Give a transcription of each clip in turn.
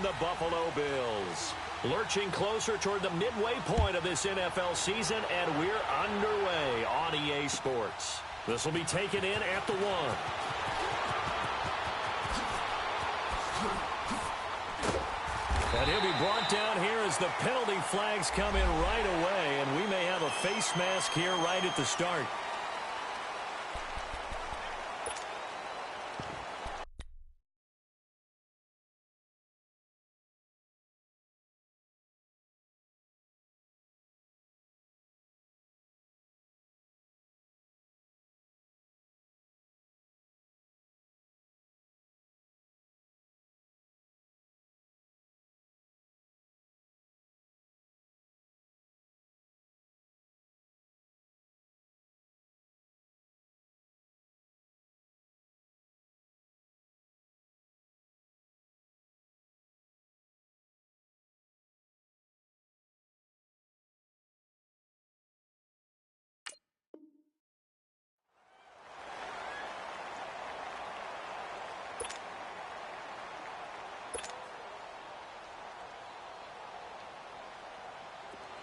and the Buffalo Bills. Lurching closer toward the midway point of this NFL season, and we're underway on EA Sports. This will be taken in at the 1. And he'll be brought down here as the penalty flags come in right away, and we may have a face mask here right at the start.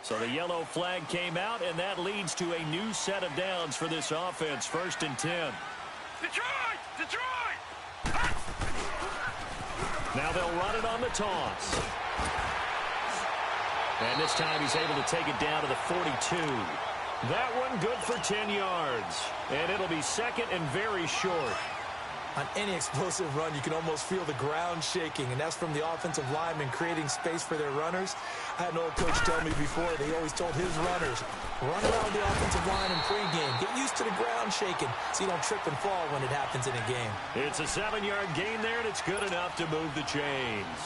So the yellow flag came out, and that leads to a new set of downs for this offense. 1st and 10. Detroit! Detroit! Now they'll run it on the toss. And this time he's able to take it down to the 42. That one good for 10 yards. And it'll be 2nd and very short. On any explosive run, you can almost feel the ground shaking, and that's from the offensive linemen creating space for their runners. I had an old coach tell me before, they always told his runners, run around the offensive line in pregame. Get used to the ground shaking so you don't trip and fall when it happens in a game. It's a 7-yard gain there, and it's good enough to move the chains.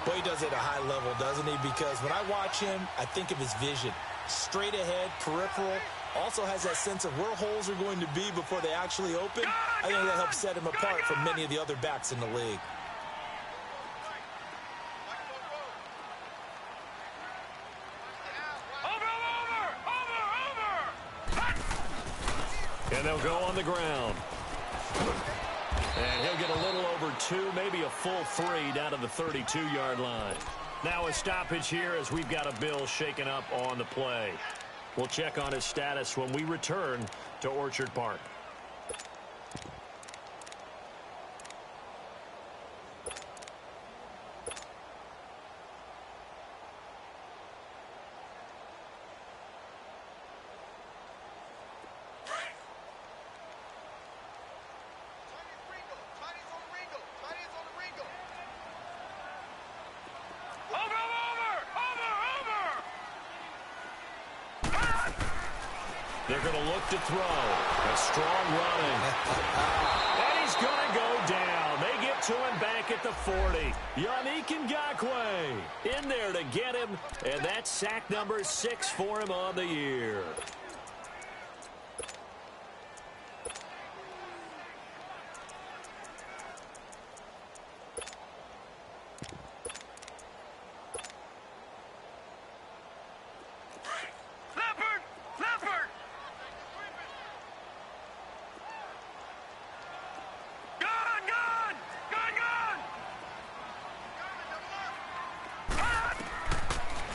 Boy, he does it at a high level, doesn't he? Because when I watch him, I think of his vision. Straight ahead, peripheral. Also has that sense of where holes are going to be before they actually open. I think that helps set him apart from many of the other backs in the league. And they'll go on the ground. And he'll get a little over 2, maybe a full 3 down to the 32-yard line. Now a stoppage here as we've got a Bill shaken up on the play. We'll check on his status when we return to Orchard Park. They're going to look to throw. A strong running. And he's going to go down. They get to him back at the 40. Yannick Ngakoue in there to get him. And that's sack number 6 for him on the year.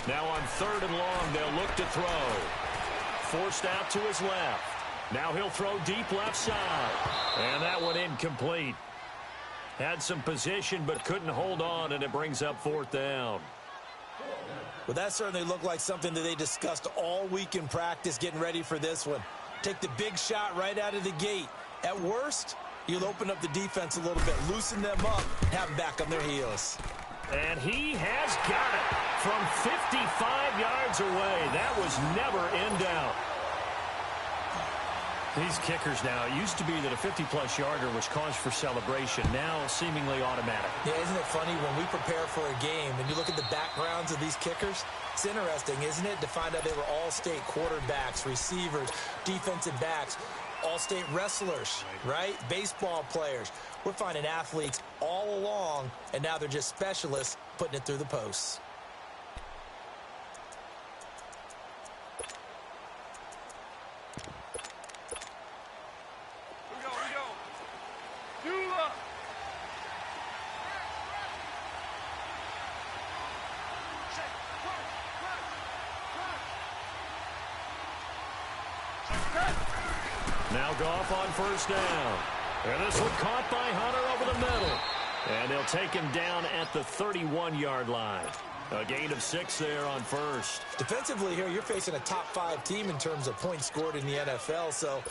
Now on 3rd and long, they'll look to throw. Forced out to his left. Now he'll throw deep left side. And that one incomplete. Had some position but couldn't hold on, and it brings up 4th down. Well, that certainly looked like something that they discussed all week in practice getting ready for this one. Take the big shot right out of the gate. At worst, you'll open up the defense a little bit, loosen them up, have them back on their heels. And he has got it from 55 yards away. That was never in doubt. These kickers now, it used to be that a 50-plus yarder was cause for celebration. Now seemingly automatic. Yeah, isn't it funny when we prepare for a game and you look at the backgrounds of these kickers? It's interesting, isn't it, to find out they were all-state quarterbacks, receivers, defensive backs, all-state wrestlers, right? Baseball players. We're finding athletes all along, and now they're just specialists putting it through the posts. Now Goff on first down. And this one caught by Hunter over the middle. And they'll take him down at the 31-yard line. A gain of 6 there on first. Defensively here, you're facing a top-5 team in terms of points scored in the NFL. So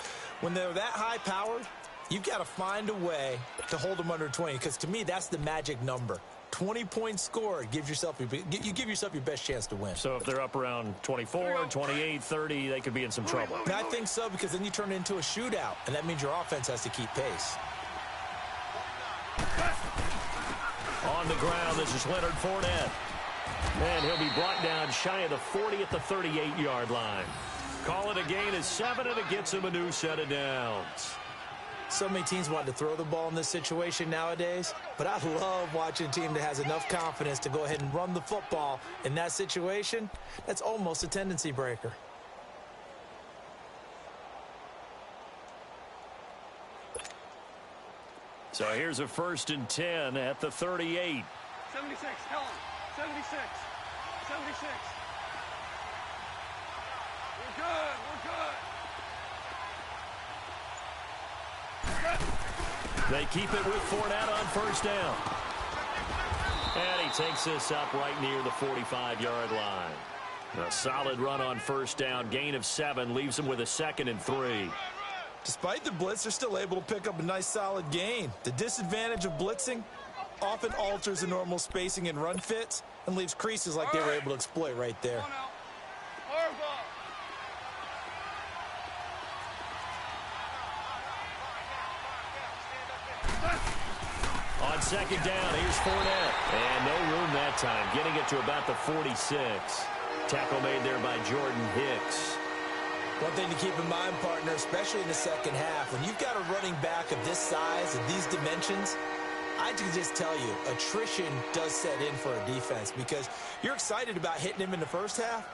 when they're that high-powered, you've got to find a way to hold them under 20. Because to me, that's the magic number. 20 points scored, you give yourself your best chance to win. So if they're up around 24, 28, 30, they could be in some trouble. And I think so, because then you turn it into a shootout, and that means your offense has to keep pace. On the ground, this is Leonard Fournette. And he'll be brought down shy of the 40 at the 38-yard line. Call it a gain of 7, and it gets him a new set of downs. So many teams want to throw the ball in this situation nowadays, but I love watching a team that has enough confidence to go ahead and run the football in that situation. That's almost a tendency breaker. So here's a 1st and 10 at the 38. 76, Helen. 76. 76. We're good. We're good. They keep it with Fournette on first down. And he takes this up right near the 45-yard line. A solid run on first down. Gain of 7 leaves him with a 2nd and 3. Despite the blitz, they're still able to pick up a nice solid gain. The disadvantage of blitzing often alters the normal spacing and run fits and leaves creases like they were able to exploit right there. On second down, here's Fournette. And no room that time, getting it to about the 46. Tackle made there by Jordan Hicks. One thing to keep in mind, partner, especially in the second half, when you've got a running back of this size and these dimensions, I can just tell you, attrition does set in for a defense because you're excited about hitting him in the first half.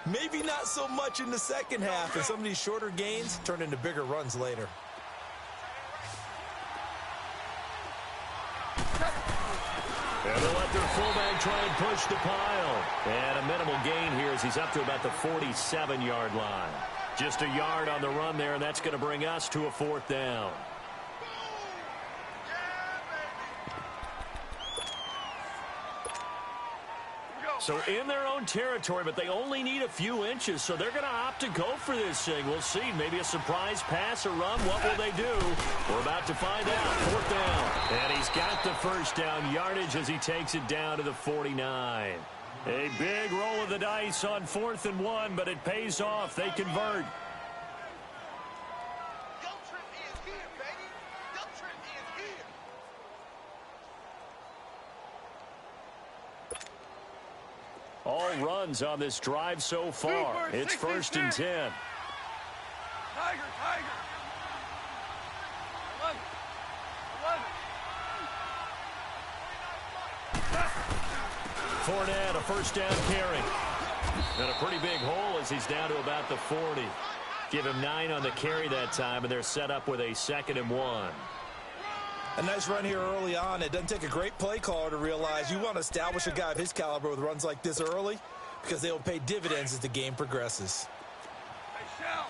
Maybe not so much in the second half, and some of these shorter gains turn into bigger runs later. And they'll let their fullback try and push the pile. And a minimal gain here as he's up to about the 47-yard line. Just a yard on the run there, and that's going to bring us to a 4th down. So in their own territory, but they only need a few inches, so they're going to opt to go for this thing. We'll see. Maybe a surprise pass or run. What will they do? We're about to find out. 4th down. And he's got the first down yardage as he takes it down to the 49. A big roll of the dice on 4th and 1, but it pays off. They convert. All runs on this drive so far. It's 1st and 10. Tiger, Tiger. 11. Fournette, a first down carry. And a pretty big hole as he's down to about the 40. Give him 9 on the carry that time, and they're set up with a 2nd and 1. A nice run here early on. It doesn't take a great play caller to realize you want to establish a guy of his caliber with runs like this early because they will pay dividends as the game progresses. Hey, Shell.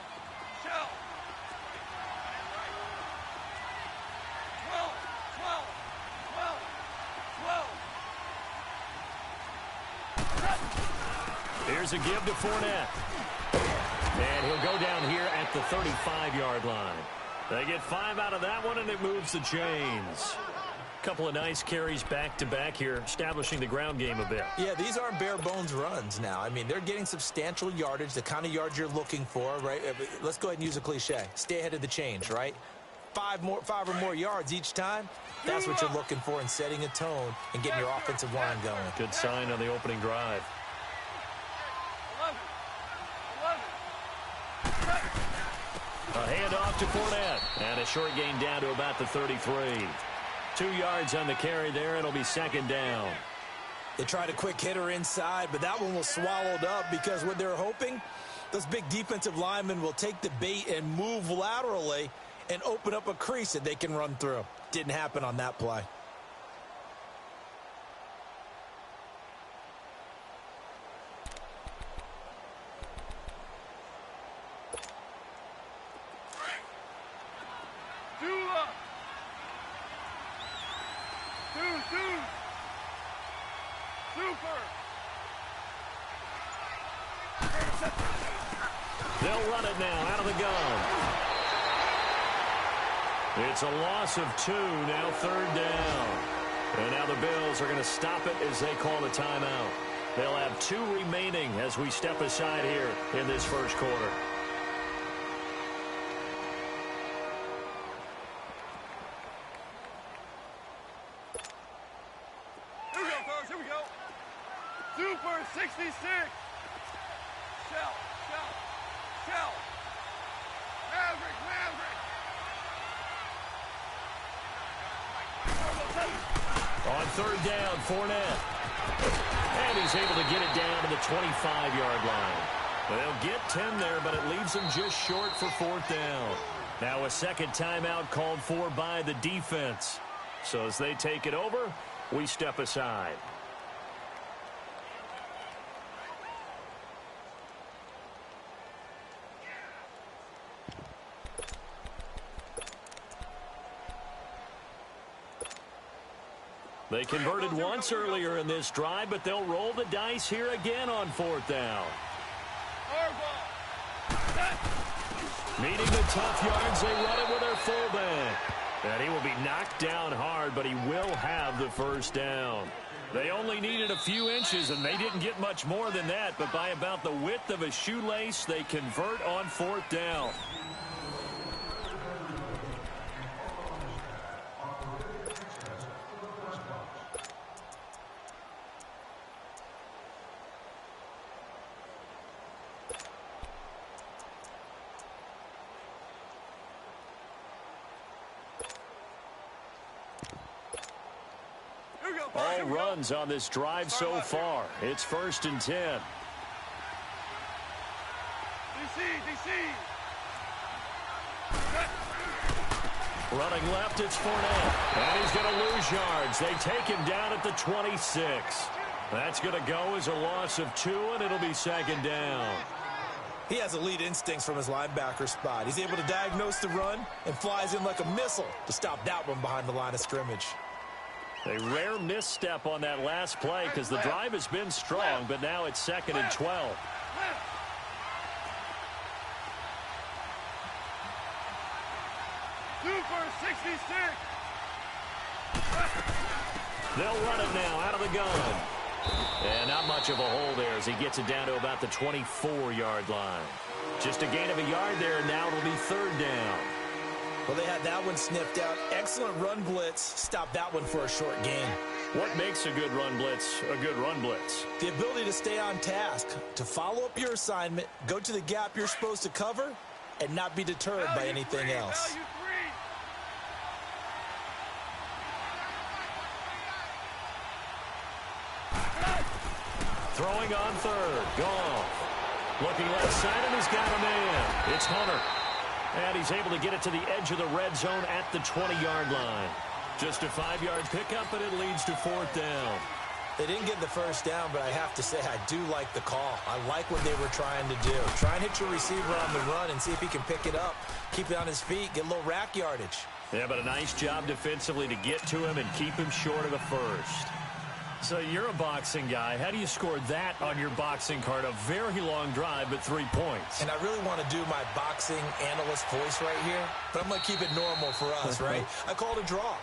12. Here's a give to Fournette. And he'll go down here at the 35-yard line. They get 5 out of that one, and it moves the chains. Couple of nice carries back-to-back here, establishing the ground game a bit. Yeah, these aren't bare-bones runs now. I mean, they're getting substantial yardage, the kind of yards you're looking for, right? Let's go ahead and use a cliche. Stay ahead of the change, right? 5 or more yards each time. That's what you're looking for in setting a tone and getting your offensive line going. Good sign on the opening drive. 11. A handoff to Fournette. And a short gain down to about the 33. 2 yards on the carry there. It'll be 2nd down. They tried a quick hitter inside, but that one was swallowed up because what they're hoping, those big defensive linemen will take the bait and move laterally and open up a crease that they can run through. Didn't happen on that play. Super. They'll run it now out of the gun. It's a loss of 2, now 3rd down. And now the Bills are going to stop it as they call the timeout. They'll have 2 remaining as we step aside here in this first quarter. Here we go, fellas. Here we go. Super 66. Shell. Maverick. On 3rd down, Fournette. And he's able to get it down to the 25-yard line. They'll get 10 there, but it leaves them just short for 4th down. Now a second timeout called for by the defense. So as they take it over, we step aside. They converted once earlier in this drive, but they'll roll the dice here again on 4th down. Needing the tough yards, they run it with their fullback. And he will be knocked down hard, but he will have the 1st down. They only needed a few inches, and they didn't get much more than that, but by about the width of a shoelace, they convert on 4th down. All runs on this drive so far. It's 1st and 10. DC. Running left, it's Fournette. And he's going to lose yards. They take him down at the 26. That's going to go as a loss of 2, and it'll be 2nd down. He has elite instincts from his linebacker spot. He's able to diagnose the run and flies in like a missile to stop that one behind the line of scrimmage. A rare misstep on that last play because the drive has been strong, but now it's 2nd and 12. Super 66. They'll run it now out of the gun. And not much of a hole there as he gets it down to about the 24-yard line. Just a gain of a yard there, and now it'll be 3rd down. Well, they had that one sniffed out. Excellent run blitz. Stop that one for a short gain. What makes a good run blitz a good run blitz? The ability to stay on task, to follow up your assignment, go to the gap you're supposed to cover, and not be deterred by anything else. Throwing on 3rd. Goff. Looking left side, and he's got a man. It's Hunter. And he's able to get it to the edge of the red zone at the 20-yard line. Just a 5-yard pickup, but it leads to 4th down. They didn't get the 1st down, but I have to say I do like the call. I like what they were trying to do. Try and hit your receiver on the run and see if he can pick it up. Keep it on his feet, get a little rack yardage. Yeah, but a nice job defensively to get to him and keep him short of the 1st. So you're a boxing guy. How do you score that on your boxing card? A very long drive, but 3 points. And I really want to do my boxing analyst voice right here, but I'm going to keep it normal for us, right? I call it a draw.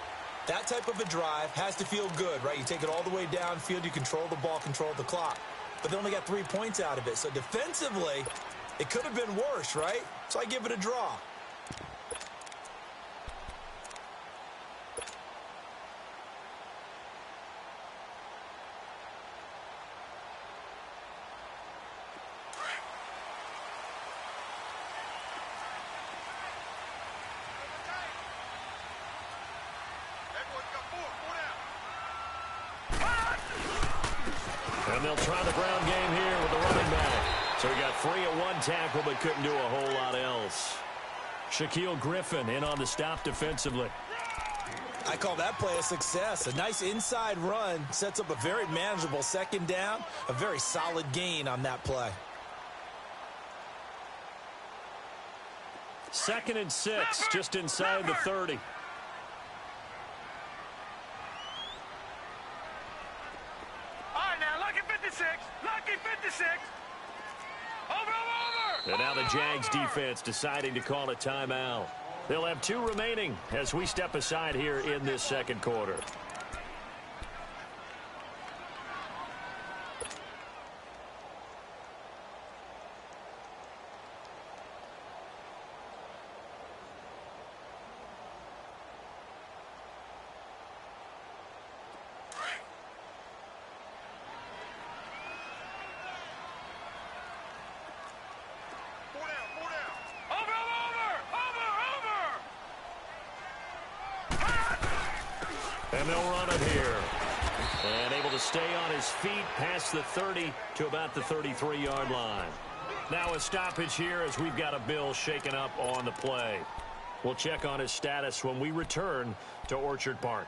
That type of a drive has to feel good, right? You take it all the way downfield, you control the ball, control the clock. But they only got 3 points out of it. So defensively, it could have been worse, right? So I give it a draw. And they'll try the ground game here with the running back. So he got free at 1 tackle, but couldn't do a whole lot else. Shaquille Griffin in on the stop defensively. I call that play a success. A nice inside run sets up a very manageable 2nd down. A very solid gain on that play. 2nd and 6, just inside the 30. All right, now. 56. Lucky 56. Over. And now the Jags defense deciding to call a timeout. They'll have 2 remaining as we step aside here in this second quarter. And they'll run it here. And able to stay on his feet past the 30 to about the 33-yard line. Now a stoppage here as we've got a Bill shaken up on the play. We'll check on his status when we return to Orchard Park.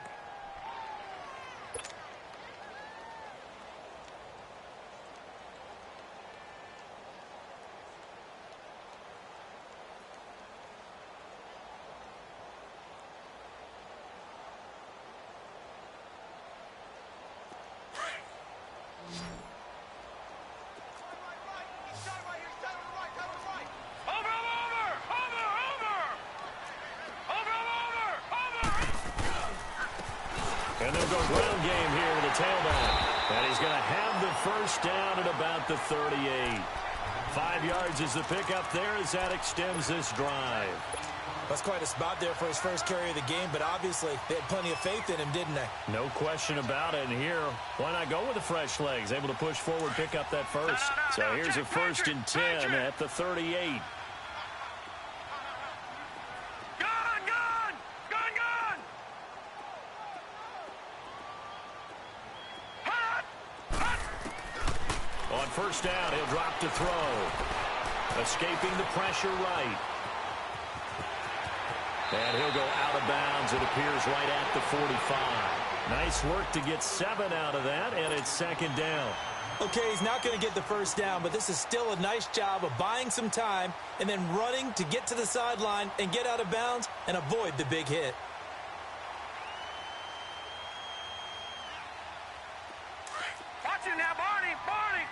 And they'll go ground game here to the tailback. And he's going to have the first down at about the 38. 5 yards is the pickup there as that extends this drive. That's quite a spot there for his first carry of the game, but obviously they had plenty of faith in him, didn't they? No question about it. And here, why not go with the fresh legs? Able to push forward, pick up that first. So here's a 1st and 10 at the 38. On first down, he'll drop to throw. Escaping the pressure right. And he'll go out of bounds, it appears, right at the 45. Nice work to get 7 out of that, and it's 2nd down. Okay, he's not going to get the first down, but this is still a nice job of buying some time and then running to get to the sideline and get out of bounds and avoid the big hit. Watch it now, Barney. Barney.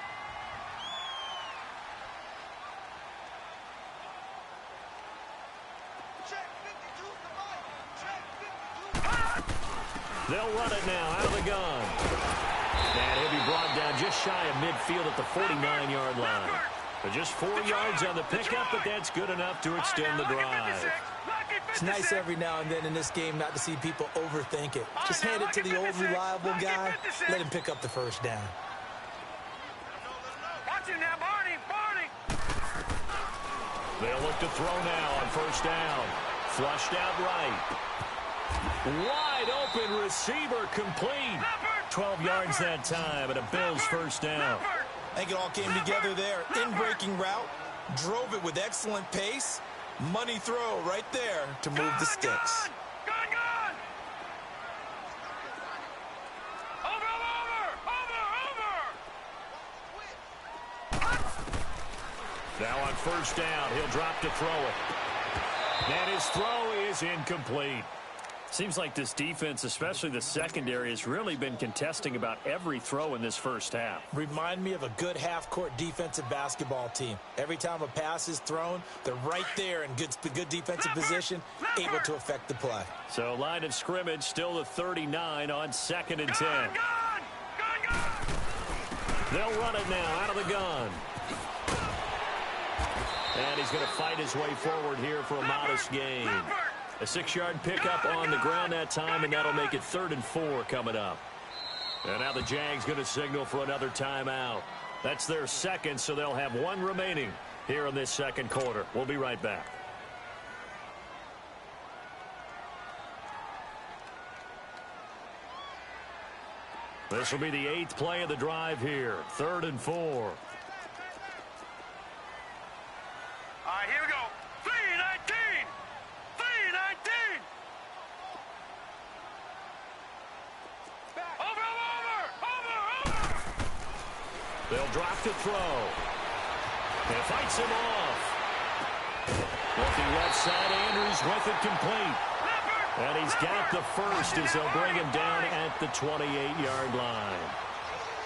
They'll run it now out of the gun. And he'll be brought down just shy of midfield at the 49-yard line. But just 4 yards on the pickup, but that's good enough to extend the drive. It's nice every now and then in this game not to see people overthink it. Just hand it to the old reliable guy. Let him pick up the first down. Watch it now, Barney. Barney. They'll look to throw now on first down. Flushed out right. Wide open receiver complete. 12 yards that time and a Bills first down. I think it all came together there. In-breaking route. Drove it with excellent pace. Money throw right there to move the sticks. Gone. Now on first down, he'll drop to throw it. And his throw is incomplete. Seems like this defense, especially the secondary, has really been contesting about every throw in this first half. Remind me of a good half-court defensive basketball team. Every time a pass is thrown, they're right there in good defensive position, able to affect the play. So line of scrimmage still the 39 on 2nd and 10. They'll run it now out of the gun. And he's going to fight his way forward here for a modest gain. A 6-yard pickup on the ground that time, and that'll make it 3rd and 4 coming up. And now the Jags going to signal for another timeout. That's their second, so they'll have 1 remaining here in this second quarter. We'll be right back. This will be the 8th play of the drive here. 3rd and 4. All right, here we go. 3-19. 3-19. Over. They'll drop to throw. And fights him off. Looking left side, Andrews with it complete. And he's got the first as they'll bring him down at the 28-yard line.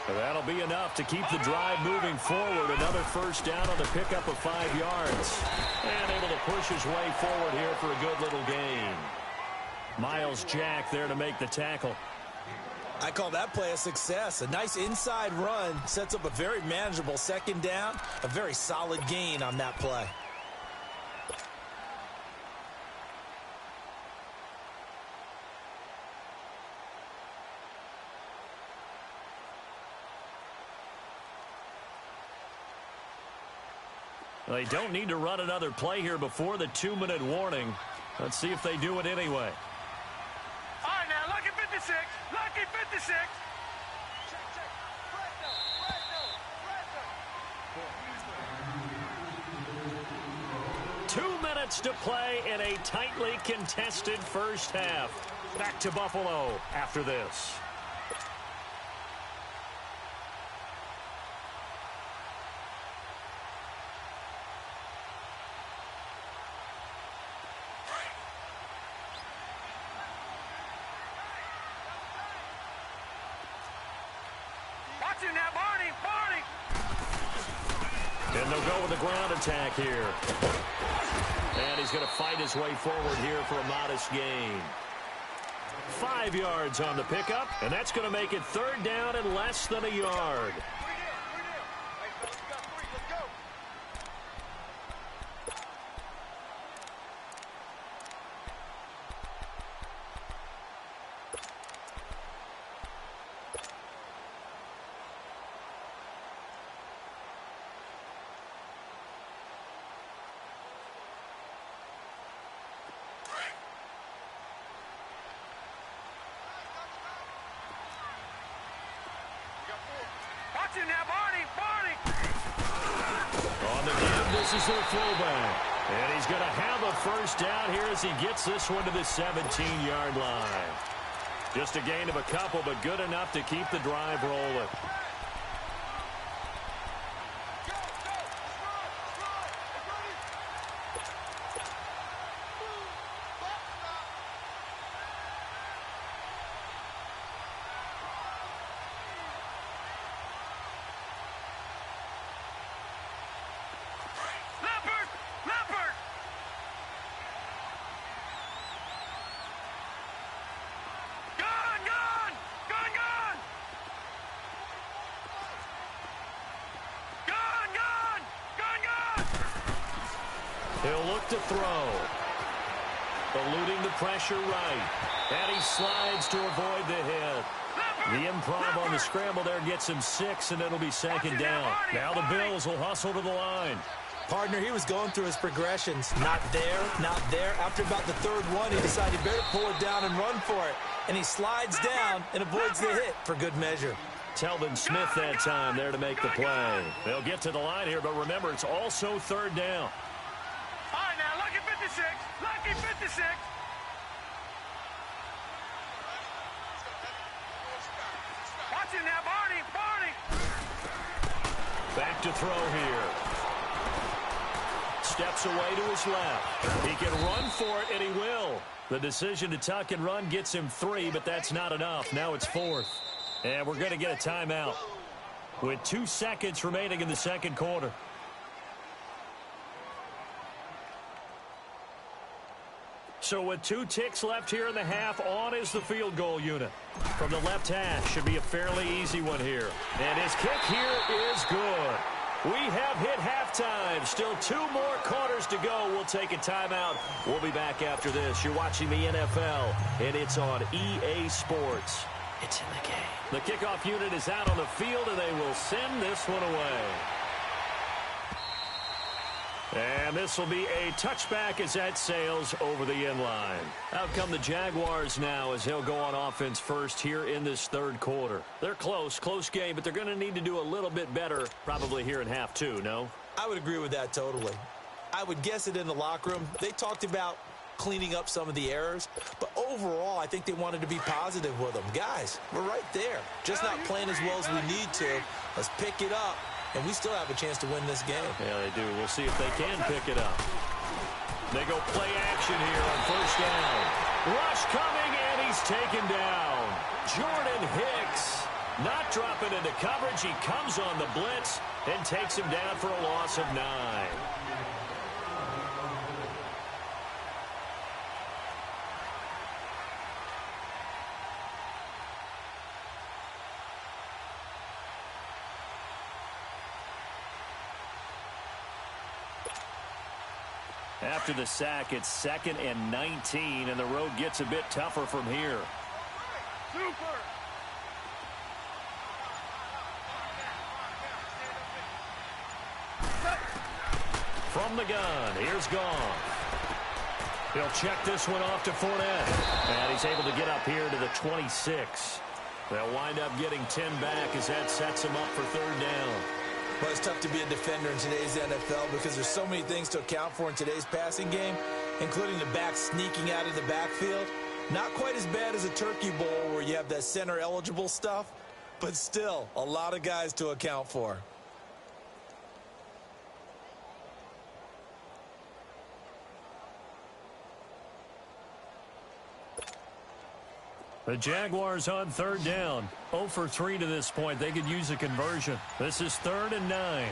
That'll be enough to keep the drive moving forward. Another first down on the pickup of 5 yards. And able to push his way forward here for a good little gain. Miles Jack there to make the tackle. I call that play a success. A nice inside run sets up a very manageable second down. A very solid gain on that play. They don't need to run another play here before the 2-minute warning. Let's see if they do it anyway. All right, now, lucky 56. Lucky 56. Check. 2 minutes to play in a tightly contested first half. Back to Buffalo after this. And they'll go with the ground attack here. And he's going to fight his way forward here for a modest gain. 5 yards on the pickup, and that's going to make it 3rd down and less than a yard. On the give, this is their fullback. And he's going to have a first down here as he gets this one to the 17-yard line. Just a gain of a couple, but good enough to keep the drive rolling. He'll look to throw. Eluding the pressure right. And he slides to avoid the hit. The improv on the scramble there gets him 6, and it'll be 2nd down. Now the Bills will hustle to the line. Partner, he was going through his progressions. Not there, not there. After about the 3rd one, he decided he better pull it down and run for it. And he slides down and avoids the hit for good measure. Telvin Smith that time there to make the play. They'll get to the line here, but remember, it's also 3rd down. All right, now, lucky 56. Lucky 56. Watch it now, Barney. Back to throw here. Steps away to his left. He can run for it, and he will. The decision to tuck and run gets him 3, but that's not enough. Now it's 4th. And we're going to get a timeout with 2 seconds remaining in the 2nd quarter. So with 2 ticks left here in the half, on is the field goal unit. From the left hash, should be a fairly easy one here. And his kick here is good. We have hit halftime. Still 2 more quarters to go. We'll take a timeout. We'll be back after this. You're watching the NFL, and it's on EA Sports. It's in the game. The kickoff unit is out on the field, and they will send this one away. And this will be a touchback as that sails over the end line. Out come the Jaguars now as he'll go on offense first here in this 3rd quarter. They're close game, but they're going to need to do a little bit better probably here in half 2, no? I would agree with that totally. I would guess it in the locker room. They talked about cleaning up some of the errors, but overall I think they wanted to be positive with them. Guys, we're right there. Just not playing as well as we need to. Let's pick it up. And we still have a chance to win this game. Yeah, they do. We'll see if they can pick it up. They go play action here on 1st down. Rush coming, and he's taken down. Jordan Hicks Not dropping into coverage. He comes on the blitz and takes him down for a loss of 9. After the sack, it's 2nd and 19, and the road gets a bit tougher from here. Super! From the gun, here's Goff. He'll check this one off to Fournette. And he's able to get up here to the 26. They'll wind up getting 10 back as that sets him up for 3rd down. Well, it's tough to be a defender in today's NFL because there's so many things to account for in today's passing game, including the back sneaking out of the backfield. Not quite as bad as a turkey bowl where you have that center-eligible stuff, but still a lot of guys to account for. The Jaguars on 3rd down. 0 for 3 to this point. They could use a conversion. This is 3rd and 9.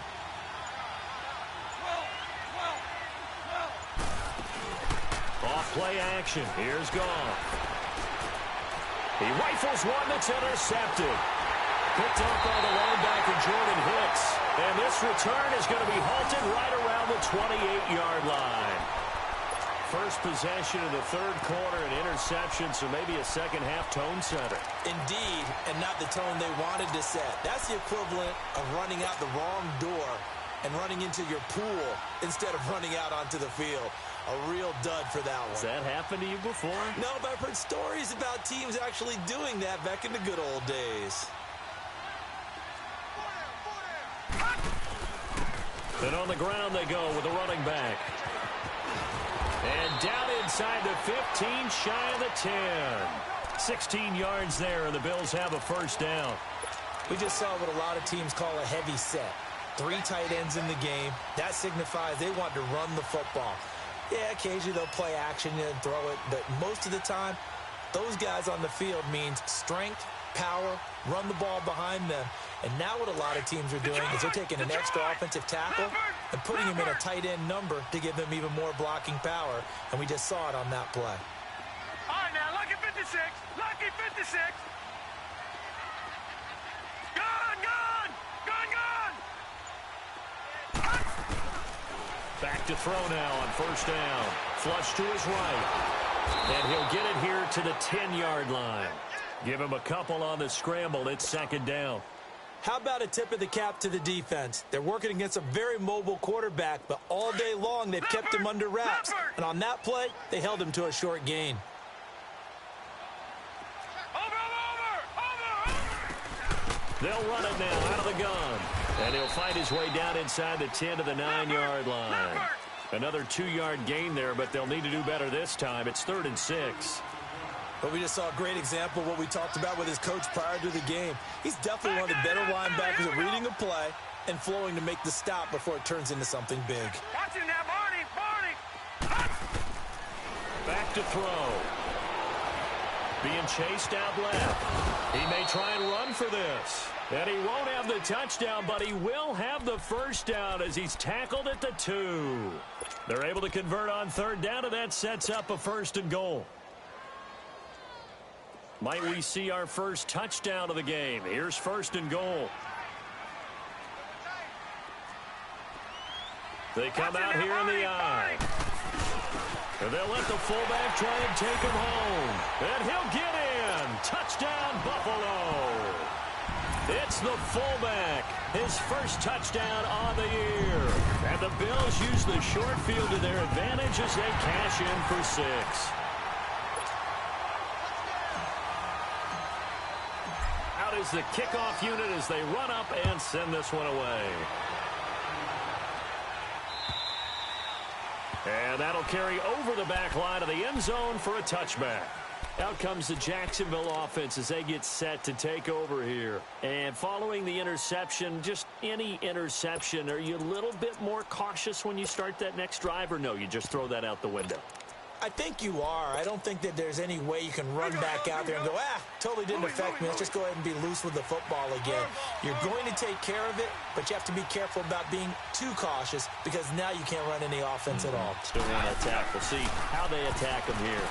Off play action. Here's Goff. He rifles one that's intercepted. Picked up by the linebacker Jordan Hicks. And this return is going to be halted right around the 28-yard line. First possession of the 3rd quarter, an interception, so maybe a second-half tone setter. Indeed, and not the tone they wanted to set. That's the equivalent of running out the wrong door and running into your pool instead of running out onto the field. A real dud for that one. Has that happened to you before? No, but I've heard stories about teams actually doing that back in the good old days. Then on the ground they go with the running back. And down inside the 15, shy of the 10. 16 yards there, and the Bills have a 1st down. We just saw what a lot of teams call a heavy set. 3 tight ends in the game. That signifies they want to run the football. Yeah, occasionally they'll play action and throw it, but most of the time, those guys on the field means strength, power, run the ball behind them. And now what a lot of teams are doing is they're taking an extra offensive tackle and putting him in a tight end number to give them even more blocking power. And we just saw it on that play. All right, now, lucky 56. Lucky 56. Gun, gun. Gun, gun. Back to throw now on 1st down. Flush to his right. And he'll get it here to the 10-yard line. Give him a couple on the scramble. It's 2nd down. How about a tip of the cap to the defense? They're working against a very mobile quarterback, but all day long they've kept him under wraps. And on that play, they held him to a short gain. Over. They'll run it now out of the gun. And he'll find his way down inside the 10 to the 9-yard line. Another 2-yard gain there, but they'll need to do better this time. It's 3rd and 6. But we just saw a great example of what we talked about with his coach prior to the game. He's definitely one of the better linebackers at reading a play and flowing to make the stop before it turns into something big. Watch it now, Barney. Back to throw. Being chased out left. He may try and run for this. And he won't have the touchdown, but he will have the 1st down as he's tackled at the 2. They're able to convert on 3rd down, and that sets up a 1st and goal. Might we see our first touchdown of the game? Here's 1st and goal. They come out here in the eye. And they'll let the fullback try and take him home. And he'll get in. Touchdown, Buffalo. It's the fullback. His 1st touchdown on the year. And the Bills use the short field to their advantage as they cash in for 6. Out is the kickoff unit as they run up and send this one away. And that'll carry over the back line of the end zone for a touchback. Out comes the Jacksonville offense as they get set to take over here. And following the interception, just any interception, are you a little bit more cautious when you start that next drive, or no, you just throw that out the window? I think you are. I don't think that there's any way you can run back out there and go, totally didn't affect me. Let's just go ahead and be loose with the football again. You're going to take care of it, but you have to be careful about being too cautious because now you can't run any offense at all. Still want to attack. We'll see how they attack him here.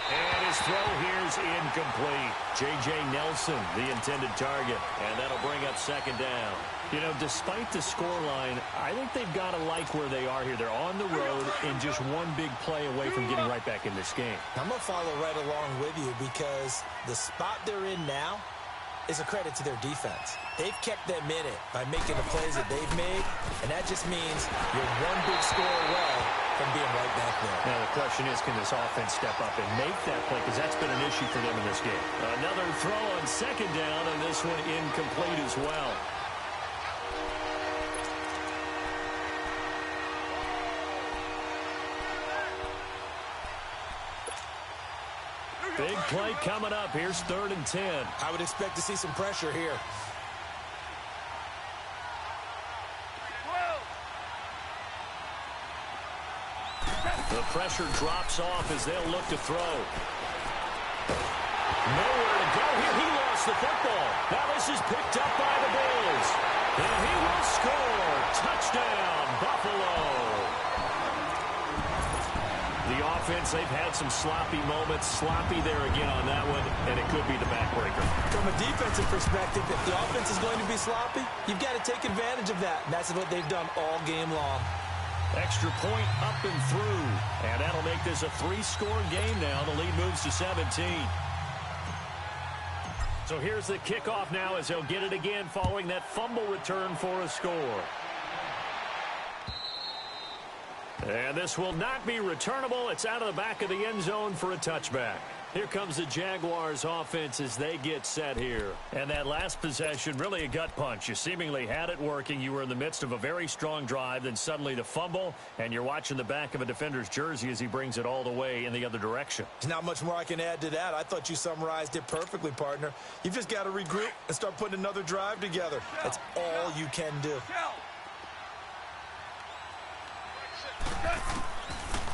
And his throw here's incomplete. J.J. Nelson, the intended target. And that'll bring up second down. You know, despite the scoreline, I think they've got to like where they are here. They're on the road and just one big play away from getting right back in this game. I'm going to follow right along with you because the spot they're in now is a credit to their defense. They've kept them in it by making the plays that they've made, and that just means you're one big score away from being right back there. Now, the question is, can this offense step up and make that play? Because that's been an issue for them in this game. Another throw on second down, and this one incomplete as well. Big play coming up. Here's 3rd and 10. I would expect to see some pressure here. The pressure drops off as they'll look to throw. Nowhere to go here. He lost the football. Now this is picked up by the Bills. And he will score. Touchdown, Buffalo. The offense, they've had some sloppy moments. Sloppy there again on that one, and it could be the backbreaker. From a defensive perspective, if the offense is going to be sloppy, you've got to take advantage of that. And that's what they've done all game long. Extra point up and through. And that'll make this a 3-score game now. The lead moves to 17. So here's the kickoff now as they'll get it again following that fumble return for a score. And this will not be returnable. It's out of the back of the end zone for a touchback. Here comes the Jaguars offense as they get set here. And that last possession, really a gut punch. You seemingly had it working. You were in the midst of a very strong drive. Then suddenly the fumble, and you're watching the back of a defender's jersey as he brings it all the way in the other direction. There's not much more I can add to that. I thought you summarized it perfectly, partner. You've just got to regroup and start putting another drive together. That's all you can do.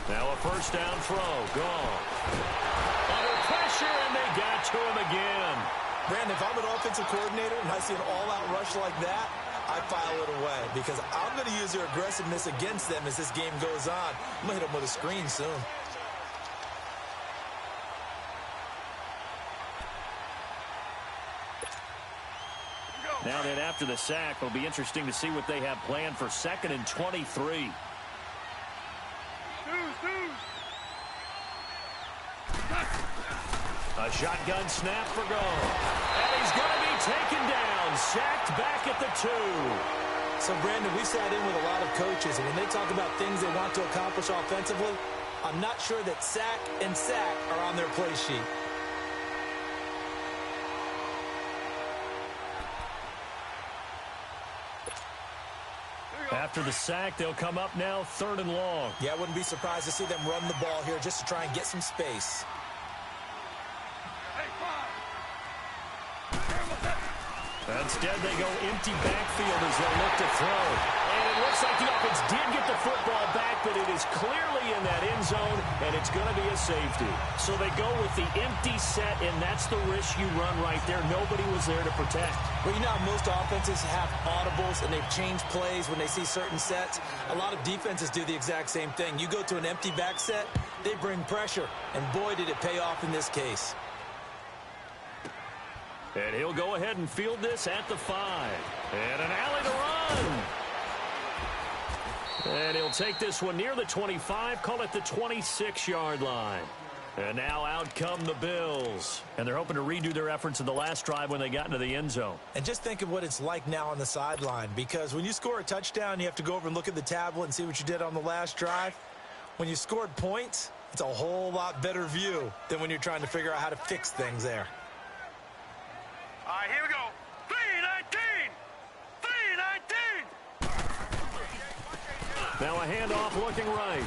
Now a first down throw. Gone. Under pressure, and they got to him again. Brandon, if I'm an offensive coordinator and I see an all-out rush like that, I file it away because I'm going to use their aggressiveness against them as this game goes on. I'm going to hit them with a screen soon. Now then, after the sack, it'll be interesting to see what they have planned for 2nd and 23. A shotgun snap for goal. And he's going to be taken down, sacked back at the 2. So, Brandon, we sat in with a lot of coaches, and when they talk about things they want to accomplish offensively, I'm not sure that sack and sack are on their play sheet. After the sack, they'll come up now 3rd and long. Yeah, I wouldn't be surprised to see them run the ball here just to try and get some space. Instead, they go empty backfield as they look to throw. And it looks like the offense did get the football back, but it is clearly in that end zone, and it's going to be a safety. So they go with the empty set, and that's the risk you run right there. Nobody was there to protect. Well, you know how most offenses have audibles, and they've changed plays when they see certain sets. A lot of defenses do the exact same thing. You go to an empty back set, they bring pressure, and boy, did it pay off in this case. And he'll go ahead and field this at the 5. And an alley to run. And he'll take this one near the 25, call it the 26-yard line. And now out come the Bills. And they're hoping to redo their efforts in the last drive when they got into the end zone. And just think of what it's like now on the sideline, because when you score a touchdown, you have to go over and look at the tablet and see what you did on the last drive. When you scored points, it's a whole lot better view than when you're trying to figure out how to fix things there. All right, here we go. 3-19! 3-19! Now a handoff looking right.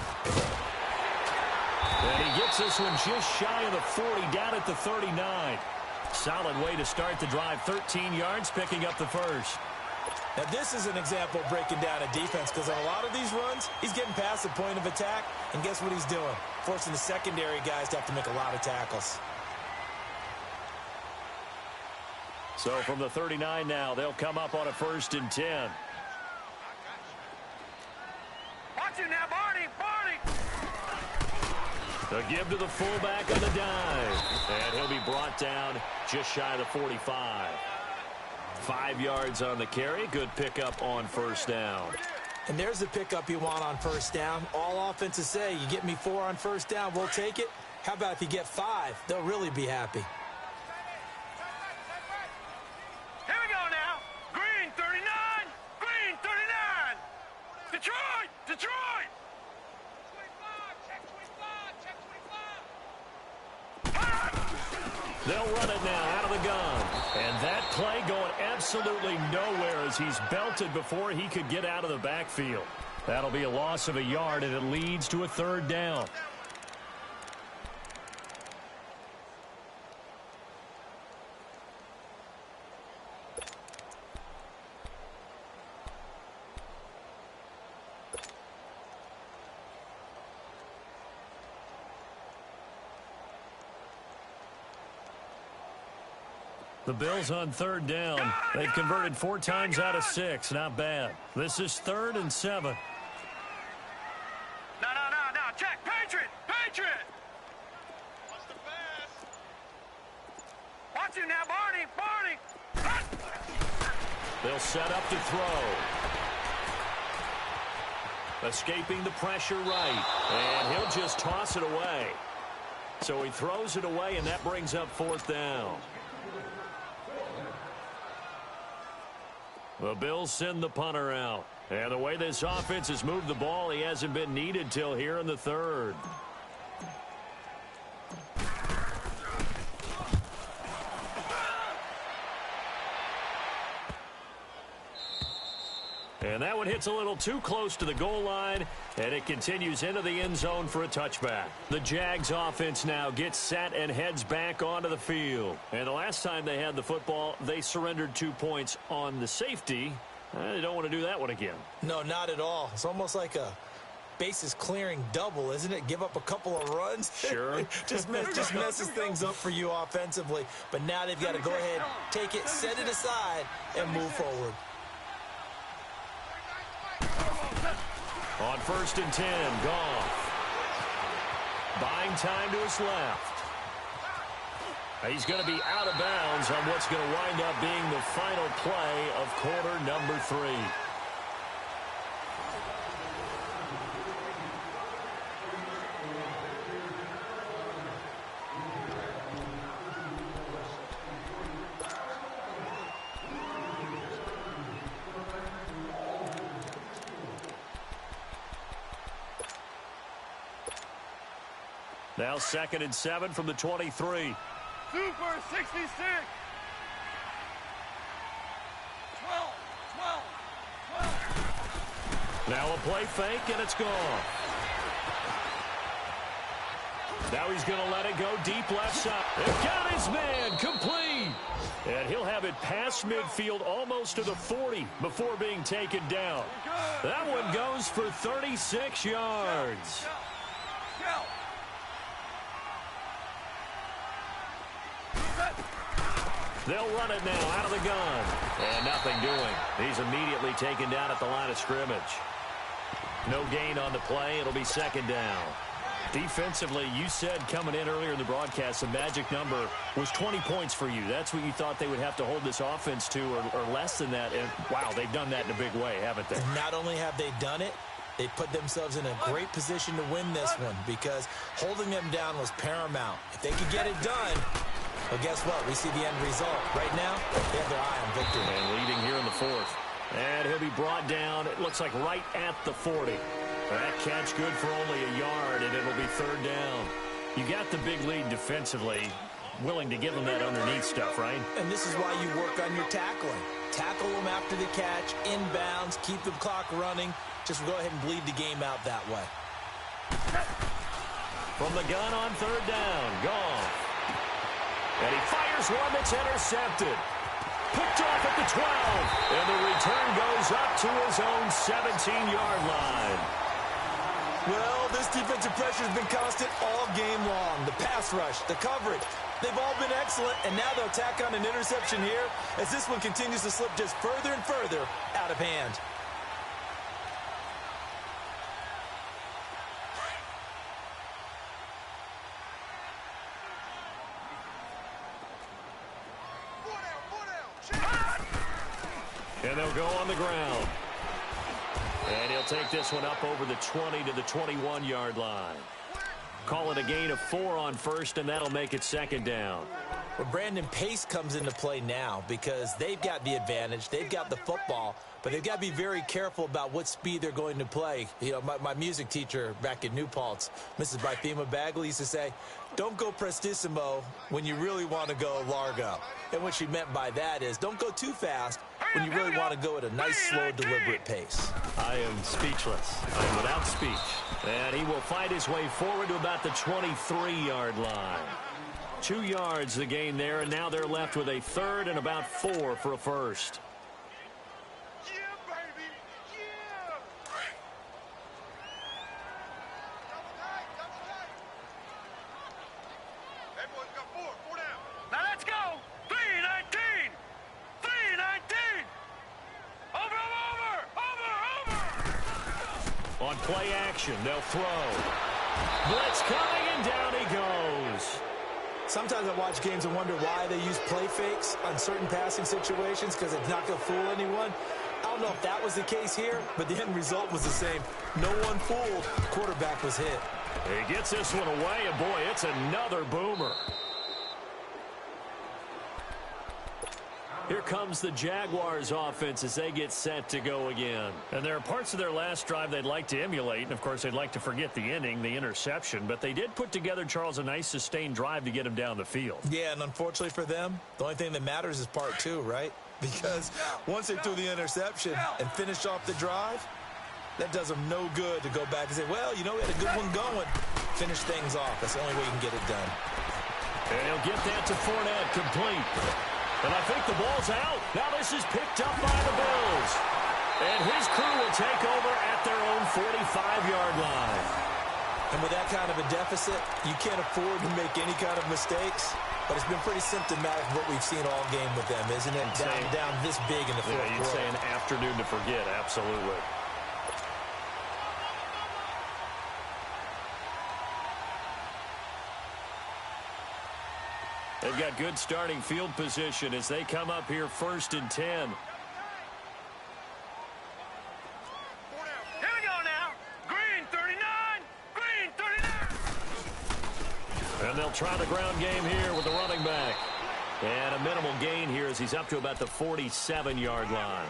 And he gets this one just shy of the 40, down at the 39. Solid way to start the drive. 13 yards, picking up the first. Now, this is an example of breaking down a defense because on a lot of these runs, he's getting past the point of attack, and guess what he's doing? Forcing the secondary guys to have to make a lot of tackles. So from the 39 now, they'll come up on a 1st and 10. Watch it now, Barney! The give to the fullback on the dive. And he'll be brought down just shy of the 45. 5 yards on the carry. Good pickup on 1st down. And there's the pickup you want on 1st down. All offenses say, you get me 4 on 1st down, we'll take it. How about if you get 5? They'll really be happy. Here we go now. Green 39. Green 39. Detroit. Detroit. 25. Check 25. Check 25. They'll run it now out of the gun. And that play going absolutely nowhere as he's belted before he could get out of the backfield. That'll be a loss of a yard, and it leads to a 3rd down. The Bills on 3rd down. They've converted 4 times out of 6. Not bad. This is 3rd and 7. No. Check. Patriot. What's the pass? Watch it now, Barney. They'll set up to throw. Escaping the pressure right. And he'll just toss it away. So he throws it away, and that brings up 4th down. The Bills send the punter out. And the way this offense has moved the ball, he hasn't been needed till here in the 3rd. And that one hits a little too close to the goal line, and it continues into the end zone for a touchback. The Jags offense now gets set and heads back onto the field. And the last time they had the football, they surrendered 2 points on the safety. They don't want to do that one again. No, not at all. It's almost like a bases clearing double, isn't it? Give up a couple of runs. Sure. just messes things up for you offensively. But now they've got to go ahead, take it, set it aside, and move forward. On 1st and 10, Goff. Buying time to his left. He's going to be out of bounds on what's going to wind up being the final play of quarter number 3. Now 2nd and 7 from the 23. Super 66. 12. Now a play fake, and it's gone. Now he's going to let it go deep left side. They've got his man complete. And he'll have it past midfield almost to the 40 before being taken down. That one goes for 36 yards. They'll run it now out of the gun. And nothing doing. He's immediately taken down at the line of scrimmage. No gain on the play. It'll be 2nd down. Defensively, you said coming in earlier in the broadcast, the magic number was 20 points for you. That's what you thought they would have to hold this offense to, or less than that. And, wow, they've done that in a big way, haven't they? Not only have they done it, they put themselves in a great position to win this one because holding them down was paramount. If they could get it done, well, guess what? We see the end result. Right now, they have their eye on victory. And leading here in the 4th. And he'll be brought down, it looks like right at the 40. That catch good for only a yard, and it'll be 3rd down. You got the big lead defensively, willing to give them that underneath stuff, right? And this is why you work on your tackling. Tackle them after the catch, inbounds, keep the clock running. Just go ahead and bleed the game out that way. From the gun on 3rd down, Goff. And he fires one that's intercepted. Picked off at the 12. And the return goes up to his own 17-yard line. Well, this defensive pressure has been constant all game long. The pass rush, the coverage, they've all been excellent, and now they'll tack on an interception here as this one continues to slip just further and further out of hand. And they'll go on the ground. And he'll take this one up over the 20 to the 21-yard line. Call it a gain of 4 on first, and that'll make it second down. Well, Brandon, pace comes into play now because they've got the advantage. They've got the football, but they've got to be very careful about what speed they're going to play. You know, my music teacher back in New Paltz, Mrs. Bythema Bagley, used to say, don't go prestissimo when you really want to go largo. And what she meant by that is don't go too fast when you really want to go at a nice, slow, deliberate pace. I am speechless. I'm without speech. And he will fight his way forward to about the 23-yard line. 2 yards the gain there, and now they're left with a third and about 4 for a first. Yeah, baby. Yeah. Double tight. Hey, boys, got 4 down. Now let's go. 3-19. 3-19. Over. On play action, they'll throw. Blitz coming, and down he goes. Sometimes I watch games and wonder why they use play fakes on certain passing situations because it's not going to fool anyone. I don't know if that was the case here, but the end result was the same. No one fooled. The quarterback was hit. He gets this one away, and boy, it's another boomer. Here comes the Jaguars offense as they get set to go again. And there are parts of their last drive they'd like to emulate. And, of course, they'd like to forget the inning, the interception. But they did put together, Charles, a nice sustained drive to get him down the field. Yeah, and unfortunately for them, the only thing that matters is part 2, right? Because once they threw the interception and finished off the drive, that does them no good to go back and say, well, you know, we had a good one going. Finish things off. That's the only way you can get it done. And he'll get that to Fournette, complete. And I think the ball's out. Now this is picked up by the Bills. And his crew will take over at their own 45-yard line. And with that kind of a deficit, you can't afford to make any kind of mistakes. But it's been pretty symptomatic of what we've seen all game with them, isn't it? Down this big in the fourth quarter. You'd say an afternoon to forget, absolutely. They've got good starting field position as they come up here 1st and 10. Here we go now. Green 39. Green 39. And they'll try the ground game here with the running back. And a minimal gain here as he's up to about the 47-yard line.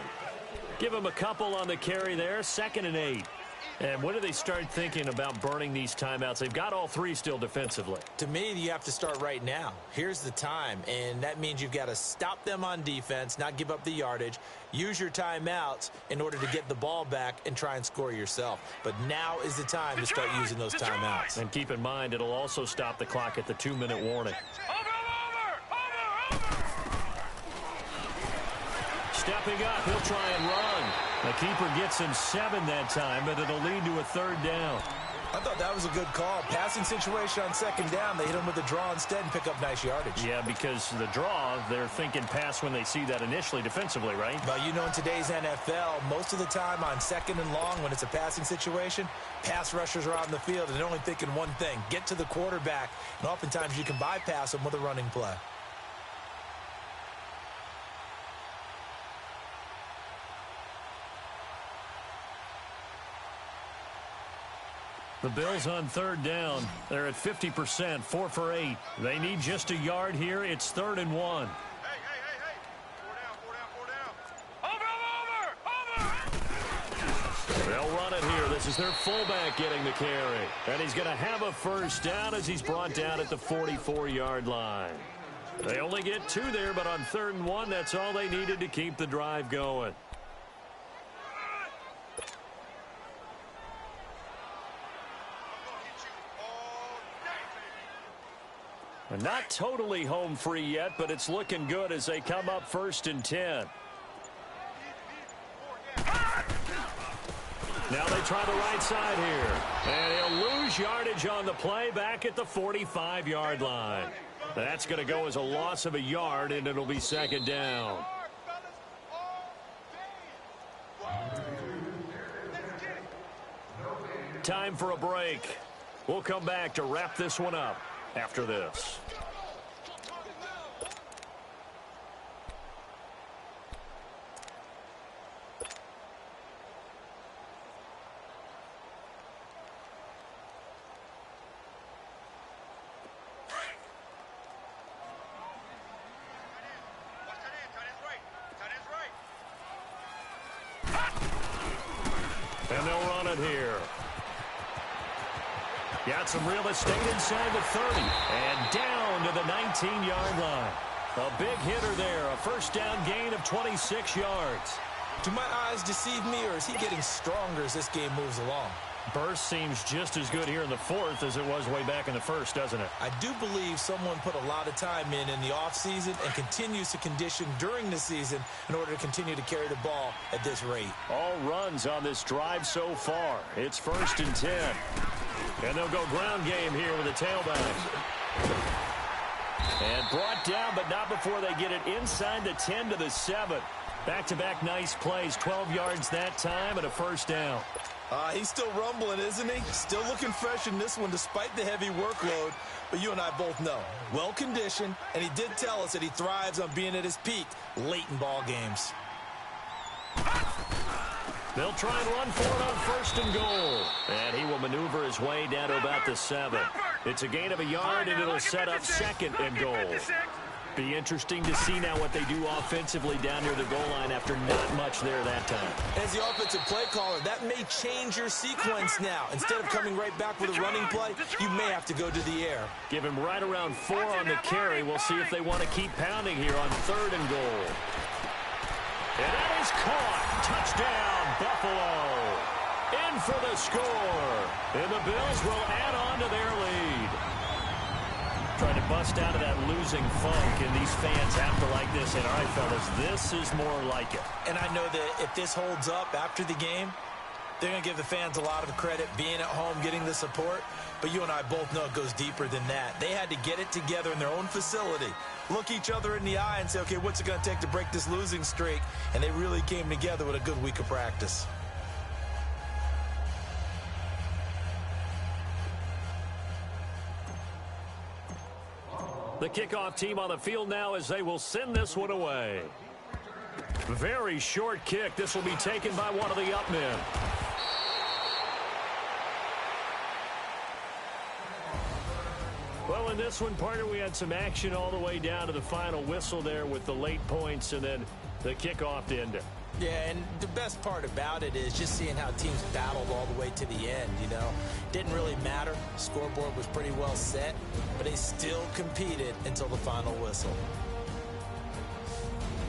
Give him a couple on the carry there, 2nd and 8. And when do they start thinking about burning these timeouts? They've got all 3 still defensively. To me, you have to start right now. Here's the time, and that means you've got to stop them on defense, not give up the yardage, use your timeouts in order to get the ball back and try and score yourself. But now is the time to start using those timeouts. And keep in mind, it'll also stop the clock at the 2-minute warning. Over. Stepping up, he'll try and run. The keeper gets him 7 that time, but it'll lead to a 3rd down. I thought that was a good call. Passing situation on 2nd down, they hit him with a draw instead and pick up nice yardage. Yeah, because the draw, they're thinking pass when they see that initially defensively, right? But you know, in today's NFL, most of the time on 2nd and long, when it's a passing situation, pass rushers are out in the field, and they're only thinking one thing, get to the quarterback. And oftentimes you can bypass them with a running play. The Bills on 3rd down. They're at 50%, 4 for 8. They need just a yard here. It's 3rd and 1. Hey. 4 down. Over. They'll run it here. This is their fullback getting the carry. And he's going to have a 1st down as he's brought down at the 44-yard line. They only get 2 there, but on 3rd and 1, that's all they needed to keep the drive going. And not totally home free yet, but it's looking good as they come up 1st and 10. Now they try the right side here. And he'll lose yardage on the play back at the 45-yard line. That's going to go as a loss of a yard, and it'll be second down. Time for a break. We'll come back to wrap this one up after this. And they'll run it here. Got some real estate inside the 30. And down to the 19-yard line. A big hitter there. A first down gain of 26 yards. Do my eyes deceive me, or is he getting stronger as this game moves along? Burst seems just as good here in the fourth as it was way back in the first, doesn't it? I do believe someone put a lot of time in the offseason and continues to condition during the season in order to continue to carry the ball at this rate. All runs on this drive so far. It's 1st and 10. And they'll go ground game here with a tailback. And brought down, but not before they get it inside the 10 to the 7. Back-to-back nice plays, 12 yards that time and a first down. He's still rumbling, isn't he? Still looking fresh in this one despite the heavy workload. But you and I both know, well-conditioned, and he did tell us that he thrives on being at his peak late in ball games. They'll try and run for it on 1st and goal. And he will maneuver his way down to about the 7. It's a gain of a yard, and it'll set up 2nd and goal. Be interesting to see now what they do offensively down near the goal line after not much there that time. As the offensive play caller, that may change your sequence now. Instead of coming right back with a running play, you may have to go to the air. Give him right around 4 on the carry. We'll see if they want to keep pounding here on 3rd and goal. And that is caught. Touchdown, Buffalo. In for the score. And the Bills will add on to their lead. Trying to bust out of that losing funk, and these fans have to like this. And all right, fellas, this is more like it. And I know that if this holds up after the game, they're going to give the fans a lot of credit being at home, getting the support. But you and I both know it goes deeper than that. They had to get it together in their own facility, look each other in the eye and say, okay, what's it going to take to break this losing streak? And they really came together with a good week of practice. The kickoff team on the field now as they will send this one away. Very short kick. This will be taken by one of the up men. Well, in this one, partner, we had some action all the way down to the final whistle there with the late points and then the kickoff to end it. Yeah, and the best part about it is just seeing how teams battled all the way to the end, you know. Didn't really matter. Scoreboard was pretty well set, but they still competed until the final whistle.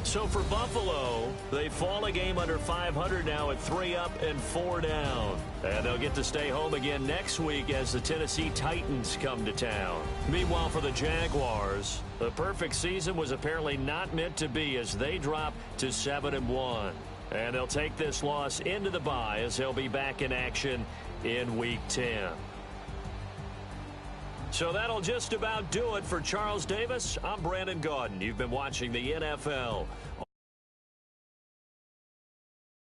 So for Buffalo, they fall a game under 500 now at 3 up and 4 down. And they'll get to stay home again next week as the Tennessee Titans come to town. Meanwhile, for the Jaguars, the perfect season was apparently not meant to be as they drop to 7-1. And they'll take this loss into the bye as they'll be back in action in Week 10. So that'll just about do it for Charles Davis. I'm Brandon Gaudin. You've been watching the NFL